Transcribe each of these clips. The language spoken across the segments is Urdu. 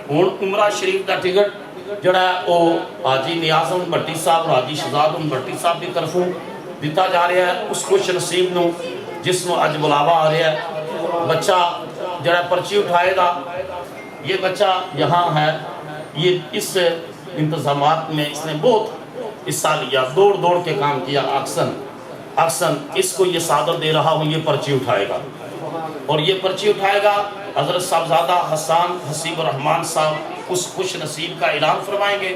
ہوں عمرہ شریف کا ٹکٹ جڑا ہے وہ حاجی نیاز احمد بھٹی صاحب اور حاجی شہزاد احمد بھٹی صاحب کی طرفوں دیتا جا رہا ہے اس خوش نصیب نو جس نو اج بلاوا آ رہا ہے بچہ جڑا پرچی اٹھائے گا یہ بچہ یہاں ہے یہ اس انتظامات میں اس نے بہت حصہ لیا دوڑ دوڑ کے کام کیا اکثر اس کو یہ صادر دے رہا ہوں یہ پرچی اٹھائے گا اور یہ پرچی اٹھائے گا حضرت صاحبزادہ حسان حسیب الرحمان صاحب اس خوش نصیب کا اعلان فرمائیں گے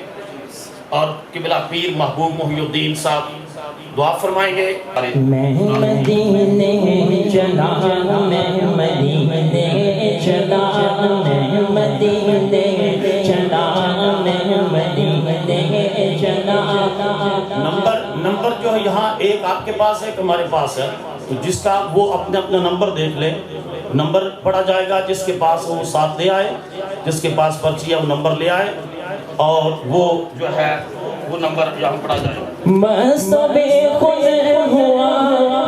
اور قبلہ پیر محبوب محی الدین صاحب دعا فرمائیں گے میں مدینے چلا میں مدینے چلا میں مدینے چلا میں مدینے چلا نمبر جو ہے یہاں ایک آپ کے پاس ہے ایک ہمارے پاس ہے تو جس کا وہ اپنا نمبر دیکھ لے نمبر پڑھا جائے گا جس کے پاس وہ ساتھ لے آئے جس کے پاس پرچی ہے وہ نمبر لے آئے اور وہ جو ہے وہ نمبر یہاں پڑھا جائے گا مست بے خود ہوا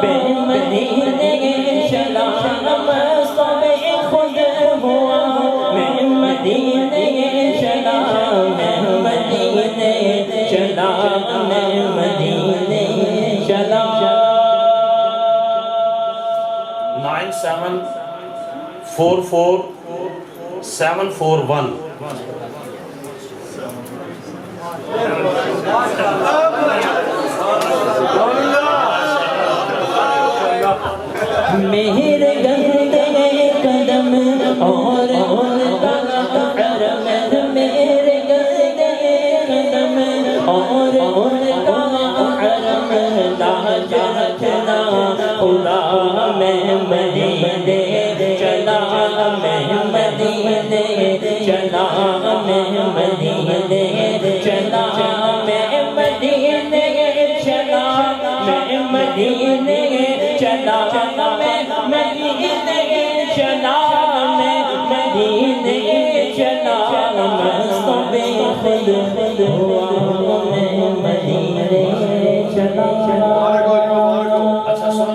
بے مدینے چلا مست بے خود ہوا میں مدینے چلا میں مدینے چلا میں مدینے چلا 9744 میرے گندے قدم اور حرم میرے گندے قدم اور حرم لاج رکھنا خدا میں مدینے چلا میں مدینے چلا میں مدینے چلا میں مدینے چلا میں مدینے چلا میں مدینے چلا میں مدینے چلا مست بے خود ہوا میں مدینے چلا اچھا سن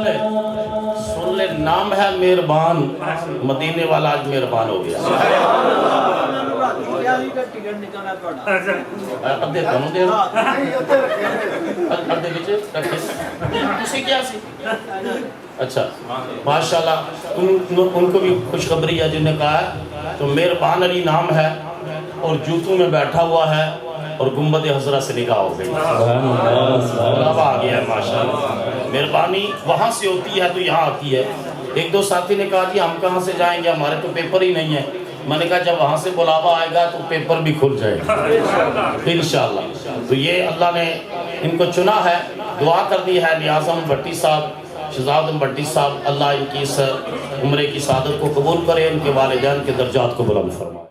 لے نام ہے مہربان مدینے والا آج مہربان ہو گیا ادھے تمہیں دے ادھے بچے تسی کیا سی اچھا ماشاءاللہ ان کو بھی خوشخبری ہے جنہوں نے کہا ہے تو مہربان علی نام ہے اور جوتوں میں بیٹھا ہوا ہے اور گنبد حضرہ سے نکاح ہو گئی بلاوا آ گیا ہے ماشاءاللہ مہربانی وہاں سے ہوتی ہے تو یہاں آتی ہے ایک دو ساتھی نے کہا جی ہم کہاں سے جائیں گے ہمارے تو پیپر ہی نہیں ہے میں نے کہا جب وہاں سے بلاوا آئے گا تو پیپر بھی کھل جائے گا انشاءاللہ تو یہ اللہ نے ان کو چنا ہے دعا کر دی ہے نیاز احمد بھٹی صاحب شہزاد احمد بھٹی صاحب اللہ ان کی اس عمرے کی سعادت کو قبول کرے ان کے والدین کے درجات کو بلند فرمائے